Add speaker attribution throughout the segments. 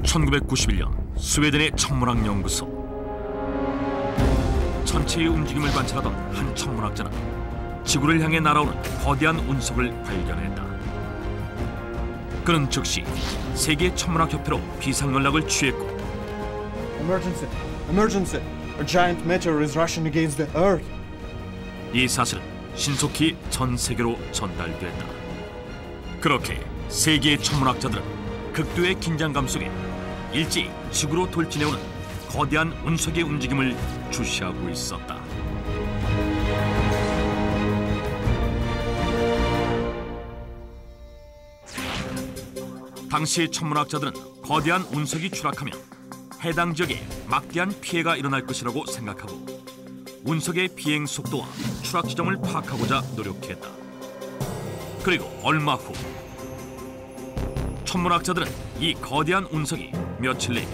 Speaker 1: 1991년 스웨덴의 천문학 연구소. 천체의 움직임을 관찰하던 한 천문학자는 지구를 향해 날아오는 거대한 운석을 발견했다. 그는 즉시 세계 천문학 협회로 비상 연락을 취했고
Speaker 2: Emergency! Emergency! A giant meteor is rushing against the Earth.
Speaker 1: 이 사실은 신속히 전 세계로 전달됐다. 그렇게 세계의 천문학자들은 극도의 긴장감 속에 일제히 지구로 돌진해오는 거대한 운석의 움직임을 주시하고 있었다. 당시 천문학자들은 거대한 운석이 추락하면 해당 지역에 막대한 피해가 일어날 것이라고 생각하고 운석의 비행 속도와 추락 지점을 파악하고자 노력했다. 그리고 얼마 후 천문학자들은 이 거대한 운석이 며칠 내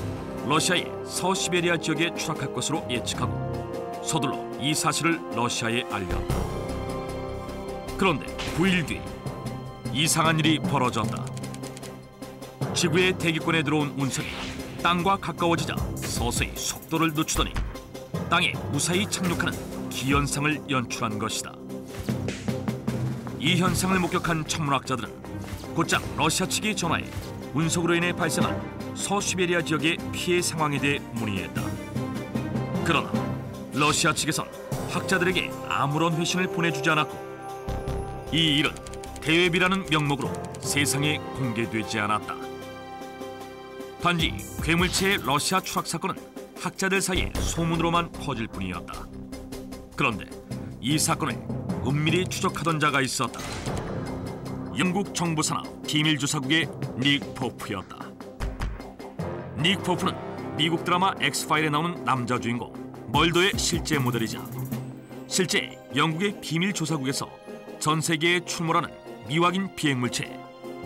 Speaker 1: 러시아의 서시베리아 지역에 추락할 것으로 예측하고 서둘러 이 사실을 러시아에 알렸다. 그런데 9일 뒤 이상한 일이 벌어졌다. 지구의 대기권에 들어온 운석이 땅과 가까워지자 서서히 속도를 늦추더니 땅에 무사히 착륙하는 기현상을 연출한 것이다. 이 현상을 목격한 천문학자들은 곧장 러시아 측에 전화해 운석으로 인해 발생한 서시베리아 지역의 피해 상황에 대해 문의했다. 그러나 러시아 측에선 학자들에게 아무런 회신을 보내주지 않았고 이 일은 대외비라는 명목으로 세상에 공개되지 않았다. 단지 괴물체의 러시아 추락 사건은 학자들 사이에 소문으로만 퍼질 뿐이었다. 그런데 이 사건을 은밀히 추적하던 자가 있었다. 영국 정부 산하 비밀조사국의 닉 포프였다. 닉 포프는 미국 드라마 엑스파일에 나오는 남자 주인공 멀더의 실제 모델이자 실제 영국의 비밀조사국에서 전 세계에 출몰하는 미확인 비행물체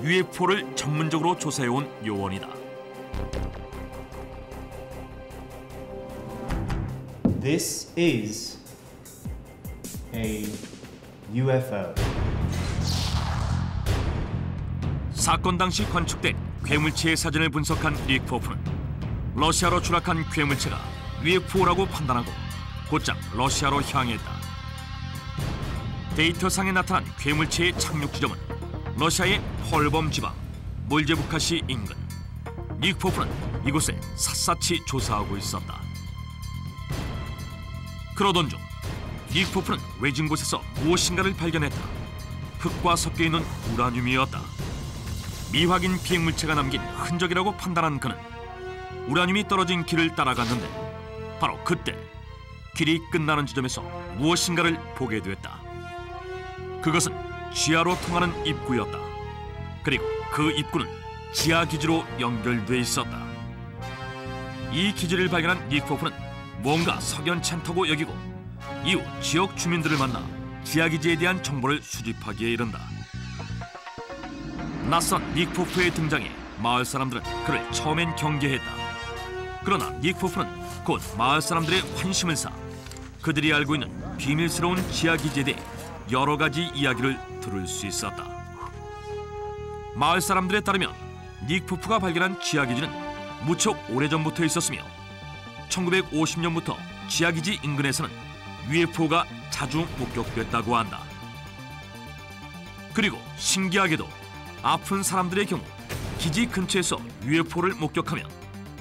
Speaker 1: UFO를 전문적으로 조사해온 요원이다.
Speaker 3: This is a UFO.
Speaker 1: 사건 당시 관측된 괴물체의 사진을 분석한 닉 포프는 러시아로 추락한 괴물체가 UFO라고 판단하고 곧장 러시아로 향했다. 데이터상에 나타난 괴물체의 착륙 지점은 러시아의 펄범 지방 몰제부카시 인근. 닉 포프는 이곳에 샅샅이 조사하고 있었다. 그러던 중 닉 포프는 외진 곳에서 무엇인가를 발견했다. 흙과 섞여 있는 우라늄이었다. 미확인 비행물체가 남긴 흔적이라고 판단한 그는 우라늄이 떨어진 길을 따라갔는데 바로 그때 길이 끝나는 지점에서 무엇인가를 보게 됐다. 그것은 지하로 통하는 입구였다. 그리고 그 입구는 지하 기지로 연결돼 있었다. 이 기지를 발견한 닉 포프는 뭔가 석연치 않다고 여기고 이후 지역 주민들을 만나 지하 기지에 대한 정보를 수집하기에 이른다. 낯선 닉 포프의 등장에 마을 사람들은 그를 처음엔 경계했다. 그러나 닉 포프는 곧 마을 사람들의 환심을 사 그들이 알고 있는 비밀스러운 지하 기지에 대해 여러 가지 이야기를 들을 수 있었다. 마을 사람들에 따르면 닉 포프가 발견한 지하 기지는 무척 오래전부터 있었으며 1950년부터 지하 기지 인근에서는 UFO가 자주 목격됐다고 한다. 그리고 신기하게도 아픈 사람들의 경우 기지 근처에서 UFO를 목격하면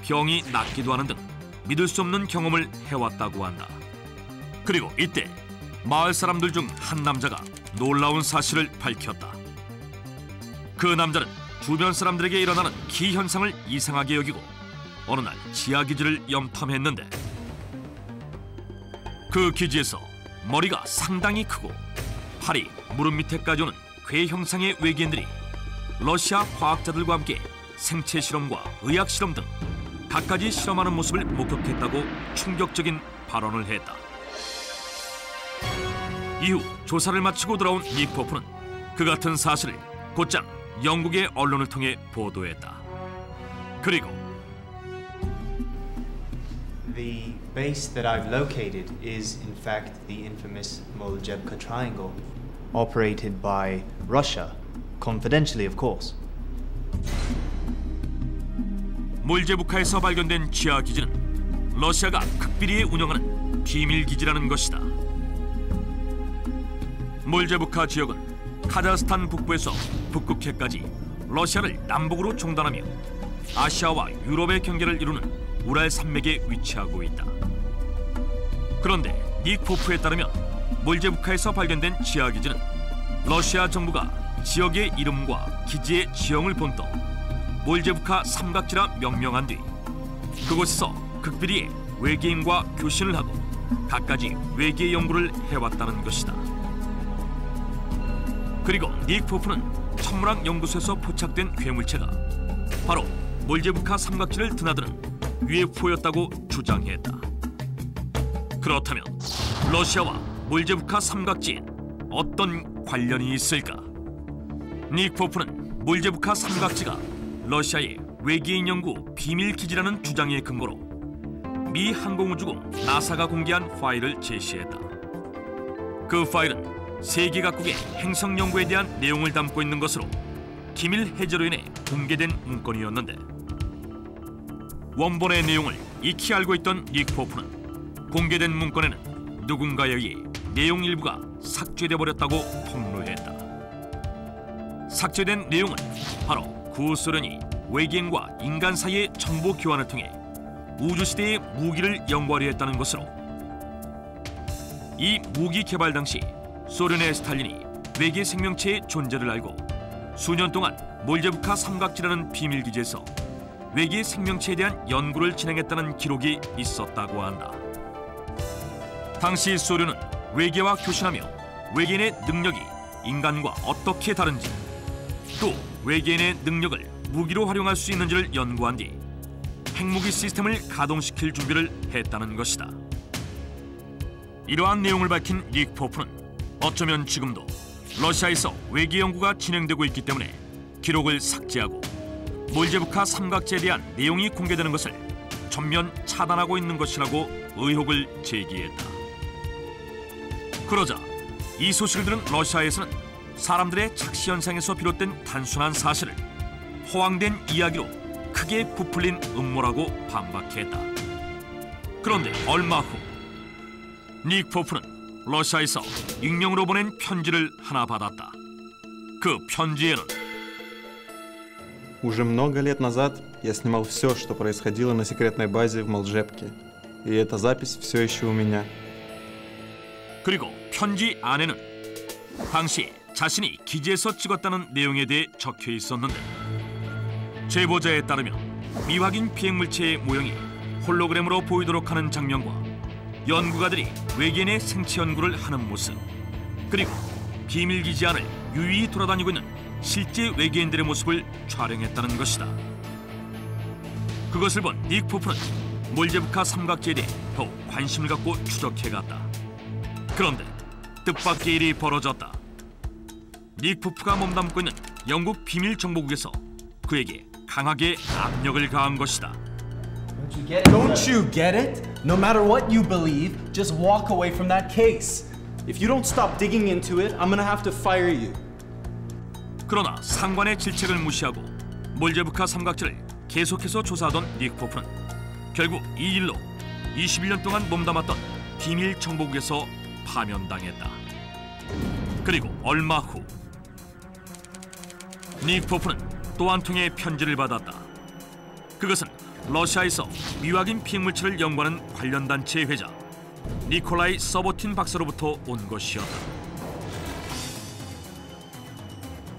Speaker 1: 병이 낫기도 하는 등 믿을 수 없는 경험을 해왔다고 한다. 그리고 이때 마을 사람들 중 한 남자가 놀라운 사실을 밝혔다. 그 남자는 주변 사람들에게 일어나는 기현상을 이상하게 여기고 어느 날 지하 기지를 염탐했는데 그 기지에서 머리가 상당히 크고 팔이 무릎 밑에까지 오는 괴 형상의 외계인들이 러시아 과학자들과 함께 생체 실험과 의학 실험 등 갖가지 실험하는 모습을 목격했다고 충격적인 발언을 했다. 이후 조사를 마치고 돌아온 닉 포프는 그 같은 사실을 곧장 영국의 언론을 통해 보도했다. 그리고
Speaker 3: The base that I've located is in fact the infamous Moldjevka Triangle, operated by Russia, confidentially of course.
Speaker 1: 몰제부카에서 발견된 지하 기지는 러시아가 극비리에 운영하는 비밀 기지라는 것이다. 몰제부카 지역은 카자흐스탄 북부에서 북극해까지 러시아를 남북으로 종단하며 아시아와 유럽의 경계를 이루는 우랄 산맥에 위치하고 있다. 그런데 닉 포프에 따르면 몰제부카에서 발견된 지하 기지는 러시아 정부가 지역의 이름과 기지의 지형을 본떠 몰제부카 삼각지라 명명한 뒤 그곳에서 극비리에 외계인과 교신을 하고 갖가지 외계 연구를 해왔다는 것이다. 그리고 닉 포프는 천문학 연구소에서 포착된 괴물체가 바로 몰제부카 삼각지를 드나드는 UFO였다고 주장했다. 그렇다면 러시아와 몰제부카 삼각지에 어떤 관련이 있을까? 닉 포프는 몰제부카 삼각지가 러시아의 외계인 연구 비밀 기지라는 주장의 근거로 미 항공우주국 나사가 공개한 파일을 제시했다. 그 파일은 세계 각국의 행성 연구에 대한 내용을 담고 있는 것으로 기밀 해제로 인해 공개된 문건이었는데 원본의 내용을 익히 알고 있던 닉 포프는 공개된 문건에는 누군가에 의해 내용 일부가 삭제돼 버렸다고 폭로했다. 삭제된 내용은 바로 구소련이 외계인과 인간 사이의 정보 교환을 통해 우주시대의 무기를 연구하려 했다는 것으로 이 무기 개발 당시 소련의 스탈린이 외계 생명체의 존재를 알고 수년 동안 몰제부카 삼각지라는 비밀기지에서 외계 생명체에 대한 연구를 진행했다는 기록이 있었다고 한다. 당시 소련은 외계와 교신하며 외계인의 능력이 인간과 어떻게 다른지 또 외계인의 능력을 무기로 활용할 수 있는지를 연구한 뒤 핵무기 시스템을 가동시킬 준비를 했다는 것이다. 이러한 내용을 밝힌 닉 포프는 어쩌면 지금도 러시아에서 외계 연구가 진행되고 있기 때문에 기록을 삭제하고 몰제부카 삼각지에 대한 내용이 공개되는 것을 전면 차단하고 있는 것이라고 의혹을 제기했다. 그러자 이 소식을 들은 러시아에서는 사람들의 착시 현상에서 비롯된 단순한 사실을 허황된 이야기로 크게 부풀린 음모라고 반박했다. 그런데 얼마 후 닉 포프는 러시아에서 익명으로 보낸 편지를 하나 받았다. 그 편지에는
Speaker 2: Уже много лет назад я снимал все, что происходило на секретной базе в Молжепке. И эта запись все еще у меня.
Speaker 1: 그리고 편지 안에는 당시 자신이 기지에서 찍었다는 내용에 대해 적혀 있었는데 제보자에 따르면 미확인 비행물체의 모형이 홀로그램으로 보이도록 하는 장면과 연구가들이 외계인의 생체 연구를 하는 모습 그리고 비밀기지 안을 유유히 돌아다니고 있는 실제 외계인들의 모습을 촬영했다는 것이다. 그것을 본 닉 포프는 몰제부카 삼각지에 대해 더욱 관심을 갖고 추적해갔다. 그런데 뜻밖의 일이 벌어졌다. 닉 포프가 몸담고 있는 영국 비밀 정보국에서 그에게 강하게 압력을 가한 것이다.
Speaker 4: Don't you get it? No matter what you believe, just walk away from that case.
Speaker 2: If you don't stop digging into it, I'm gonna have to fire you.
Speaker 1: 그러나 상관의 질책을 무시하고 몰제부카 삼각지를 계속해서 조사하던 닉 포프는 결국 이 일로 21년 동안 몸담았던 비밀 정보국에서 파면당했다. 그리고 얼마 후 닉 포프는 또 한 통의 편지를 받았다. 그것은 러시아에서 미확인 비행물체를 연구하는 관련 단체의 회장 니콜라이 서보틴 박사로부터 온 것이었다.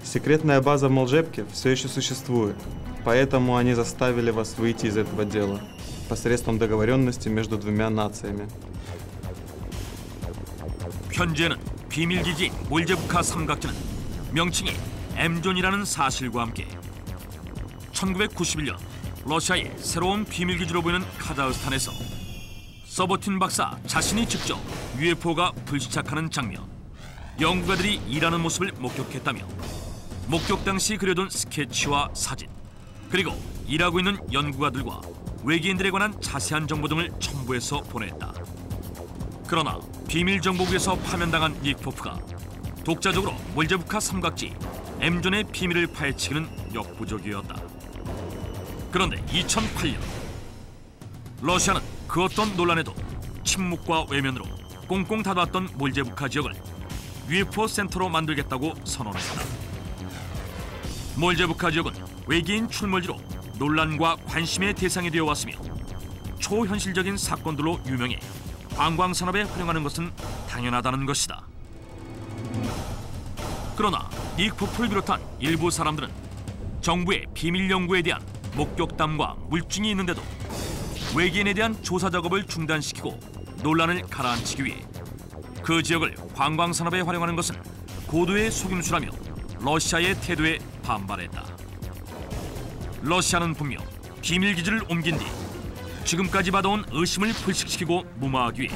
Speaker 2: Секретная база в Молжепке все еще существует, поэтому они заставили вас выйти из этого дела посредством договоренности между двумя нациями.
Speaker 1: 현재는 비밀기지 몰제부카 삼각지는 명칭이 M존이라는 사실과 함께 1991년 러시아의 새로운 비밀기지로 보이는 카자흐스탄에서 서보틴 박사 자신이 직접 UFO가 불시착하는 장면, 연구가들이 일하는 모습을 목격했다며 목격 당시 그려둔 스케치와 사진, 그리고 일하고 있는 연구가들과 외계인들에 관한 자세한 정보 등을 첨부해서 보냈다. 그러나 비밀정보국에서 파면당한 닉 포프가 독자적으로 몰제부카 삼각지 M존의 비밀을 파헤치기는 역부족이었다. 그런데 2008년 러시아는 그 어떤 논란에도 침묵과 외면으로 꽁꽁 닫아왔던 몰제부카 지역을 UFO 센터로 만들겠다고 선언했다. 몰제부카 지역은 외계인 출몰지로 논란과 관심의 대상이 되어 왔으며 초현실적인 사건들로 유명해 관광산업에 활용하는 것은 당연하다는 것이다. 그러나 닉포프를 비롯한 일부 사람들은 정부의 비밀 연구에 대한 목격담과 물증이 있는데도 외계인에 대한 조사 작업을 중단시키고 논란을 가라앉히기 위해 그 지역을 관광산업에 활용하는 것은 고도의 속임수라며 러시아의 태도에 반발했다. 러시아는 분명 비밀기지를 옮긴 뒤 지금까지 받아온 의심을 불식시키고 무마하기 위해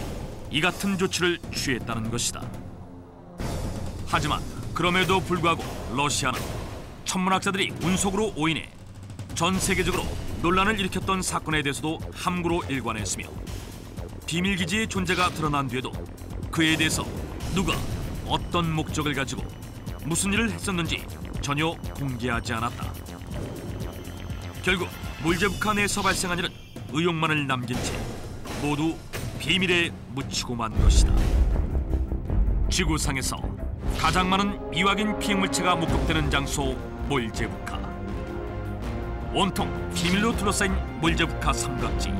Speaker 1: 이 같은 조치를 취했다는 것이다. 하지만 그럼에도 불구하고 러시아는 천문학자들이 운석으로 오인해 전 세계적으로 논란을 일으켰던 사건에 대해서도 함구로 일관했으며 비밀기지의 존재가 드러난 뒤에도 그에 대해서 누가 어떤 목적을 가지고 무슨 일을 했었는지 전혀 공개하지 않았다. 결국 몰제부카 내에서 발생한 일은 의혹만을 남긴 채 모두 비밀에 묻히고 만 것이다. 지구상에서 가장 많은 미확인 비행물체가 목격되는 장소 몰제부카. 온통 비밀로 둘러싸인 몰제부카 삼각지.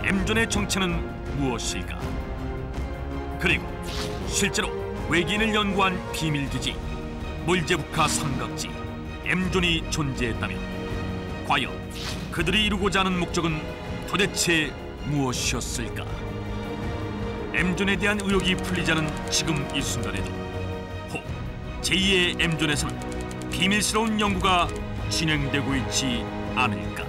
Speaker 1: M존의 정체는 무엇일까? 그리고 실제로 외계인을 연구한 비밀기지 몰제부카 삼각지 M존이 존재했다면 과연 그들이 이루고자 하는 목적은 도대체 무엇이었을까? M존에 대한 의혹이 풀리지 않은 지금 이 순간에도 혹 제2의 M존에서는 비밀스러운 연구가 진행되고 있지 않을까?